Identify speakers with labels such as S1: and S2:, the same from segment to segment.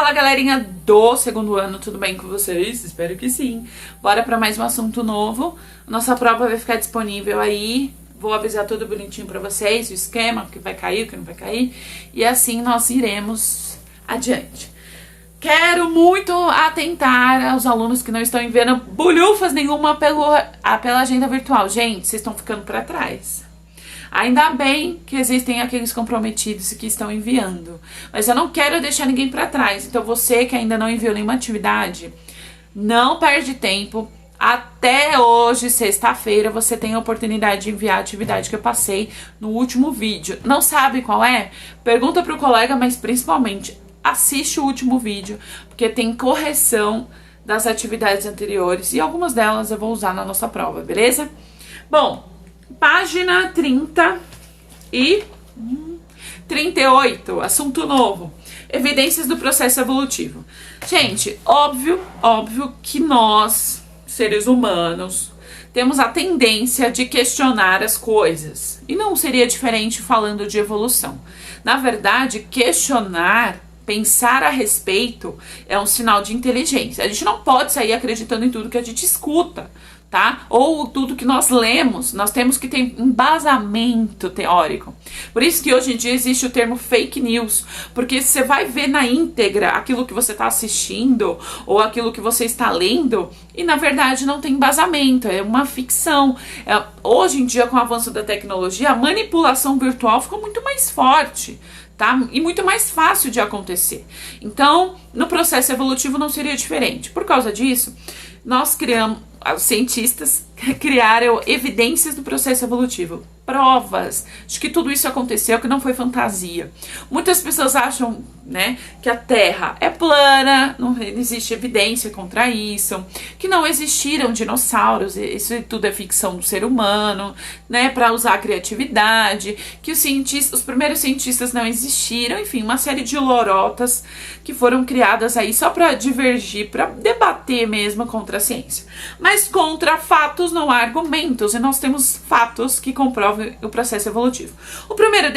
S1: Fala, galerinha do segundo ano, tudo bem com vocês? Espero que sim. Bora para mais um assunto novo. Nossa prova vai ficar disponível aí. Vou avisar tudo bonitinho para vocês, o esquema, o que vai cair, o que não vai cair. E assim nós iremos adiante. Quero muito atentar aos alunos que não estão enviando bolhufas nenhuma pela agenda virtual. Gente, vocês estão ficando para trás. Ainda bem que existem aqueles comprometidos que estão enviando. Mas eu não quero deixar ninguém para trás. Então você que ainda não enviou nenhuma atividade, não perde tempo. Até hoje, sexta-feira, você tem a oportunidade de enviar a atividade que eu passei no último vídeo. Não sabe qual é? Pergunta pro colega, mas principalmente assiste o último vídeo, porque tem correção das atividades anteriores e algumas delas eu vou usar na nossa prova, beleza? Bom, página 30 e 38, assunto novo. Evidências do processo evolutivo. Gente, óbvio que nós, seres humanos, temos a tendência de questionar as coisas. E não seria diferente falando de evolução. Na verdade, questionar, pensar a respeito, é um sinal de inteligência. A gente não pode sair acreditando em tudo que a gente escuta, tá? Ou tudo que nós lemos. Nós temos que ter embasamento teórico. Por isso que hoje em dia existe o termo fake news, porque você vai ver na íntegra aquilo que você está assistindo ou aquilo que você está lendo e na verdade não tem embasamento, é uma ficção. Hoje em dia, com o avanço da tecnologia, a manipulação virtual ficou muito mais forte, tá? E muito mais fácil de acontecer. Então, no processo evolutivo não seria diferente. Por causa disso, nós criamos, os cientistas criaram evidências do processo evolutivo, provas de que tudo isso aconteceu, que não foi fantasia. Muitas pessoas acham, né, que a Terra é plana, não existe evidência contra isso, que não existiram dinossauros, isso tudo é ficção do ser humano, né, para usar a criatividade, que os primeiros cientistas não existiram, enfim, uma série de lorotas que foram criadas aí só para divergir, para debater mesmo contra a ciência. Mas contra fatos não há argumentos, e nós temos fatos que comprovam o processo evolutivo. O primeiro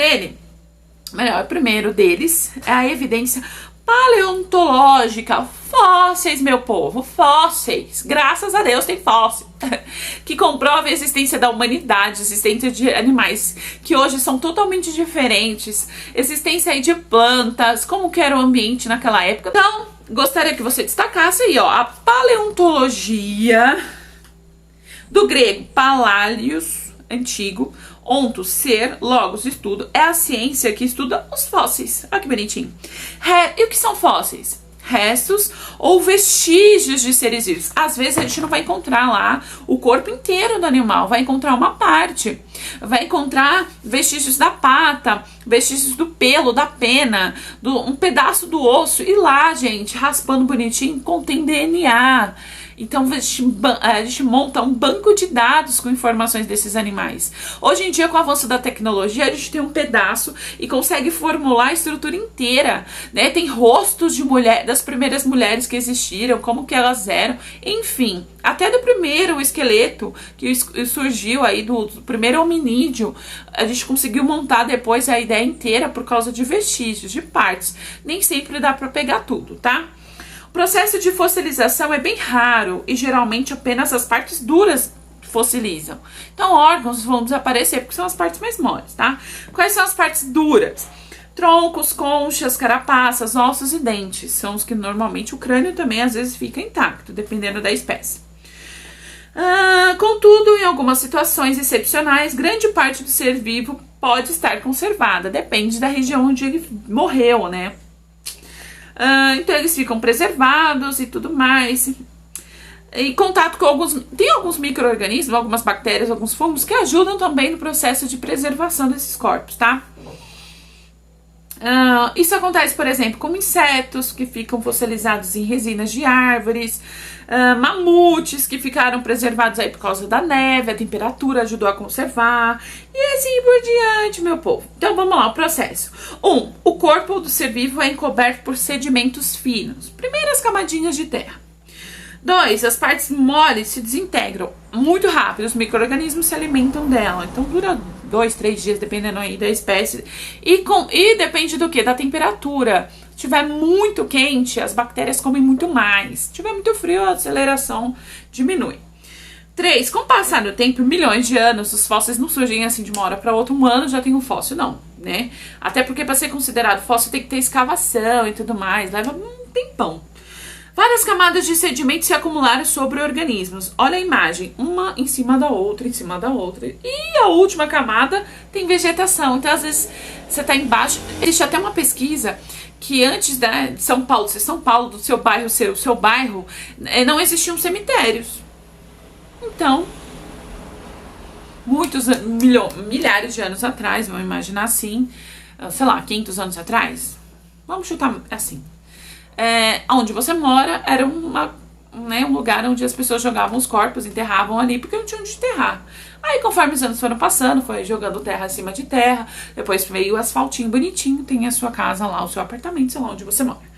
S1: deles é a evidência paleontológica, fósseis, meu povo, fósseis, graças a Deus tem fóssil, que comprova a existência da humanidade, existência de animais que hoje são totalmente diferentes, existência aí de plantas, como que era o ambiente naquela época. Então, gostaria que você destacasse aí, ó, a paleontologia, do grego palaios, antigo, ontos, ser, logos, estudo, é a ciência que estuda os fósseis. Olha que bonitinho. E o que são fósseis? Restos ou vestígios de seres vivos. Às vezes a gente não vai encontrar lá o corpo inteiro do animal, vai encontrar uma parte, vai encontrar vestígios da pata, vestígios do pelo, da pena, um pedaço do osso, e lá, gente, raspando bonitinho, contém DNA. Então a gente monta um banco de dados com informações desses animais. Hoje em dia, com o avanço da tecnologia, a gente tem um pedaço e consegue formular a estrutura inteira, né? Tem rostos de das primeiras mulheres que existiram, como que elas eram, enfim, até do primeiro esqueleto que surgiu aí, do primeiro hominídeo, a gente conseguiu montar depois a ideia inteira por causa de vestígios, de partes. Nem sempre dá para pegar tudo, tá? O processo de fossilização é bem raro e geralmente apenas as partes duras fossilizam. Então órgãos vão desaparecer porque são as partes mais moles, tá? Quais são as partes duras? Troncos, conchas, carapaças, ossos e dentes. São os que normalmente o crânio também às vezes fica intacto, dependendo da espécie. Contudo, em algumas situações excepcionais, grande parte do ser vivo pode estar conservada. Depende da região onde ele morreu, né? Então eles ficam preservados e tudo mais. Em contato com alguns micro-organismos, algumas bactérias, alguns fungos que ajudam também no processo de preservação desses corpos, tá? Isso acontece, por exemplo, com insetos que ficam fossilizados em resinas de árvores, mamutes que ficaram preservados aí por causa da neve, a temperatura ajudou a conservar, e assim por diante, meu povo. Então vamos lá, o processo. O corpo do ser vivo é encoberto por sedimentos finos, primeiras camadinhas de terra. 2, as partes moles se desintegram muito rápido, os micro-organismos se alimentam dela, então dura 2, 3 dias, dependendo aí da espécie. E depende do que? Da temperatura. Se tiver muito quente, as bactérias comem muito mais. Se tiver muito frio, a aceleração diminui. 3. Com o passar do tempo, milhões de anos, os fósseis não surgem assim de uma hora para outra. Um ano já tem um fóssil, não, né? Até porque para ser considerado fóssil tem que ter escavação e tudo mais. Leva um tempão. Várias camadas de sedimento se acumularam sobre organismos. Olha a imagem, uma em cima da outra, em cima da outra. E a última camada tem vegetação. Então, às vezes, você está embaixo. Existe até uma pesquisa que antes de São Paulo, se São Paulo, do seu bairro ser o seu bairro, não existiam cemitérios. Então, milhares de anos atrás, vamos imaginar assim, sei lá, 500 anos atrás, vamos chutar assim, onde você mora era um lugar onde as pessoas jogavam os corpos, enterravam ali, porque não tinha onde enterrar. Aí, conforme os anos foram passando, foi jogando terra acima de terra, depois veio o asfaltinho bonitinho, tem a sua casa lá, o seu apartamento, sei lá onde você mora.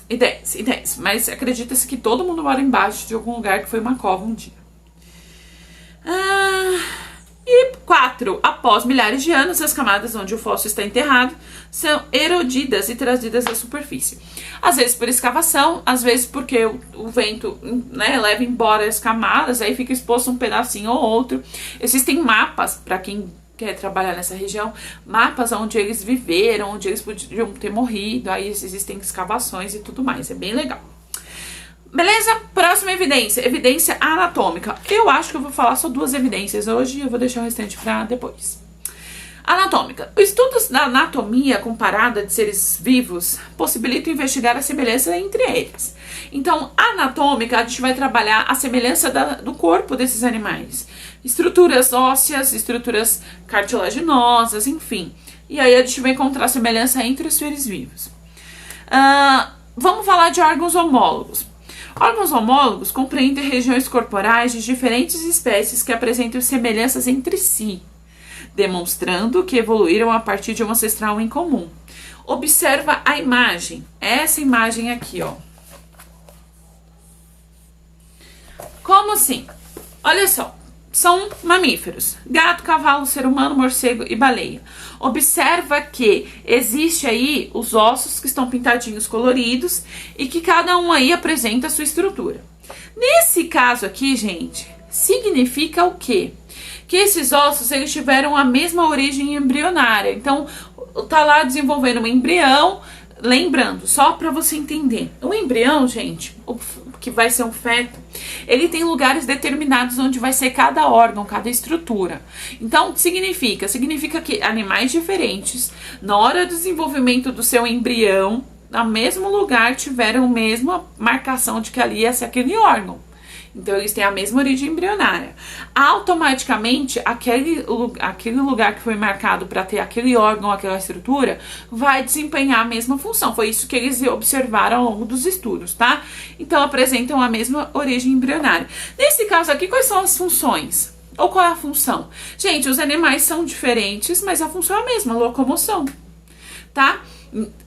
S1: E desce. Mas acredita-se que todo mundo mora embaixo de algum lugar que foi uma cova um dia. E 4. Após milhares de anos, as camadas onde o fóssil está enterrado são erodidas e trazidas à superfície. Às vezes por escavação, às vezes porque o vento, né, leva embora as camadas, aí fica exposto um pedacinho ou outro. Existem mapas, para quem quer trabalhar nessa região, mapas onde eles viveram, onde eles podiam ter morrido, aí existem escavações e tudo mais, é bem legal. Beleza? Próxima evidência, evidência anatômica. Eu acho que eu vou falar só 2 evidências hoje, eu vou deixar o restante para depois. Anatômica. O estudo da anatomia comparada de seres vivos possibilita investigar a semelhança entre eles. Então, anatômica, a gente vai trabalhar a semelhança do corpo desses animais. Estruturas ósseas, estruturas cartilaginosas, enfim. E aí a gente vai encontrar semelhança entre os seres vivos. Vamos falar de órgãos homólogos. Órgãos homólogos compreendem regiões corporais de diferentes espécies que apresentam semelhanças entre si, demonstrando que evoluíram a partir de um ancestral em comum. Observa a imagem, essa imagem aqui, ó. Como assim? Olha só, são mamíferos: gato, cavalo, ser humano, morcego e baleia. Observa que existe aí os ossos que estão pintadinhos coloridos e que cada um aí apresenta a sua estrutura. Nesse caso aqui, gente, significa o quê? Que esses ossos, eles tiveram a mesma origem embrionária. Então, tá lá desenvolvendo um embrião. Lembrando, só para você entender, o embrião, gente, que vai ser um feto, ele tem lugares determinados onde vai ser cada órgão, cada estrutura. Então, significa que animais diferentes, na hora do desenvolvimento do seu embrião, no mesmo lugar, tiveram a mesma marcação de que ali ia ser aquele órgão. Então, eles têm a mesma origem embrionária. Automaticamente, aquele lugar que foi marcado para ter aquele órgão, aquela estrutura, vai desempenhar a mesma função. Foi isso que eles observaram ao longo dos estudos, tá? Então, apresentam a mesma origem embrionária. Nesse caso aqui, quais são as funções? Ou qual é a função? Gente, os animais são diferentes, mas a função é a mesma, locomoção, tá?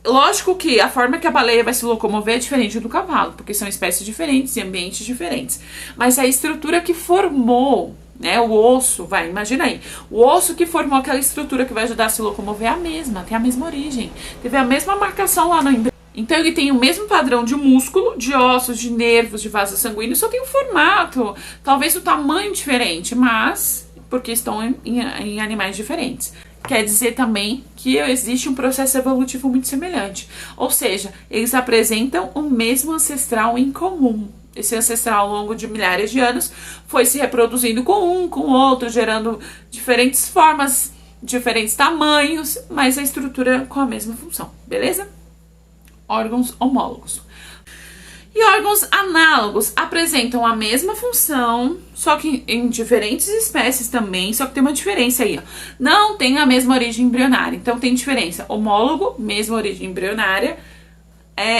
S1: Lógico que a forma que a baleia vai se locomover é diferente do cavalo, porque são espécies diferentes e ambientes diferentes. Mas a estrutura que formou, né, o osso, imagina aí, o osso que formou aquela estrutura que vai ajudar a se locomover é a mesma, tem a mesma origem, teve a mesma marcação lá no embrião. Então ele tem o mesmo padrão de músculo, de ossos, de nervos, de vasos sanguíneos, só tem um formato, talvez o tamanho diferente, mas porque estão em animais diferentes. Quer dizer também que existe um processo evolutivo muito semelhante. Ou seja, eles apresentam o mesmo ancestral em comum. Esse ancestral, ao longo de milhares de anos, foi se reproduzindo com o outro, gerando diferentes formas, diferentes tamanhos, mas a estrutura com a mesma função, beleza? Órgãos homólogos. E órgãos análogos apresentam a mesma função, só que em diferentes espécies também, só que tem uma diferença aí, ó. Não tem a mesma origem embrionária, então tem diferença. Homólogo, mesma origem embrionária,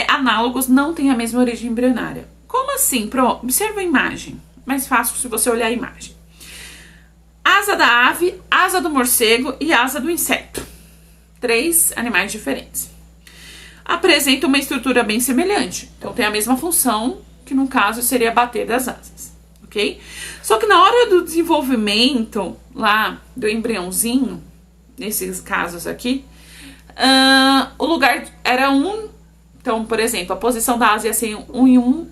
S1: análogos não tem a mesma origem embrionária. Como assim? Observa a imagem, mais fácil se você olhar a imagem. Asa da ave, asa do morcego e asa do inseto. 3 animais diferentes. Apresenta uma estrutura bem semelhante. Então, tem a mesma função, que no caso seria bater das asas, ok? ok? Só que na hora do desenvolvimento lá do embriãozinho, nesses casos aqui, o lugar era um. Então, por exemplo, a posição da asa ia ser um em um,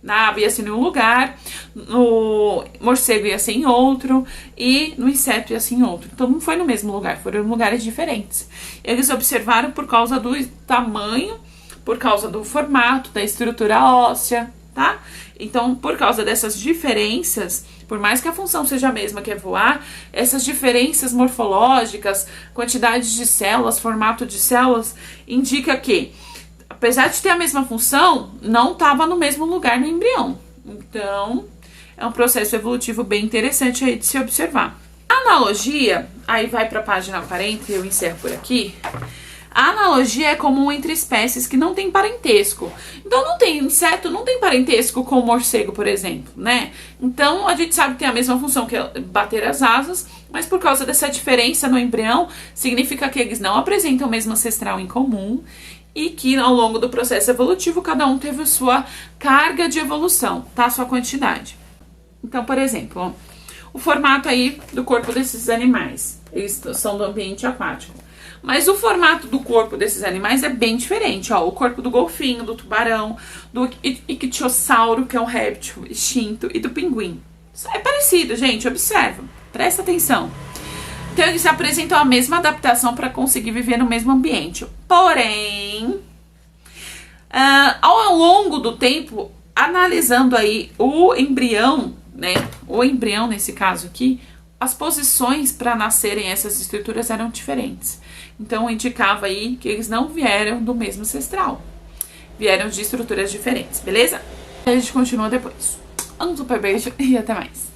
S1: na ave ia ser em um lugar, no morcego ia ser em outro e no inseto ia ser em outro. Então não foi no mesmo lugar, foram em lugares diferentes. Eles observaram por causa do tamanho, por causa do formato, da estrutura óssea, tá? Então, por causa dessas diferenças, por mais que a função seja a mesma, que é voar, essas diferenças morfológicas, quantidade de células, formato de células, indica que, apesar de ter a mesma função, não estava no mesmo lugar no embrião. Então, é um processo evolutivo bem interessante aí de se observar. A analogia, aí vai para a página 40 e eu encerro por aqui. A analogia é comum entre espécies que não têm parentesco. Então, não tem inseto, não tem parentesco com o morcego, por exemplo, né? Então, a gente sabe que tem a mesma função, que é bater as asas, mas por causa dessa diferença no embrião, significa que eles não apresentam o mesmo ancestral em comum e que ao longo do processo evolutivo, cada um teve sua carga de evolução, tá? Sua quantidade. Então, por exemplo, ó, o formato aí do corpo desses animais, eles são do ambiente aquático. Mas o formato do corpo desses animais é bem diferente, ó. O corpo do golfinho, do tubarão, do ictiossauro, que é um réptil extinto, e do pinguim. É parecido, gente, observa, presta atenção. Então, eles apresentam a mesma adaptação para conseguir viver no mesmo ambiente. Porém, ao longo do tempo, analisando aí o embrião, né? O embrião, nesse caso aqui, as posições para nascerem essas estruturas eram diferentes. Então, indicava aí que eles não vieram do mesmo ancestral. Vieram de estruturas diferentes, beleza? A gente continua depois. Um super beijo e até mais.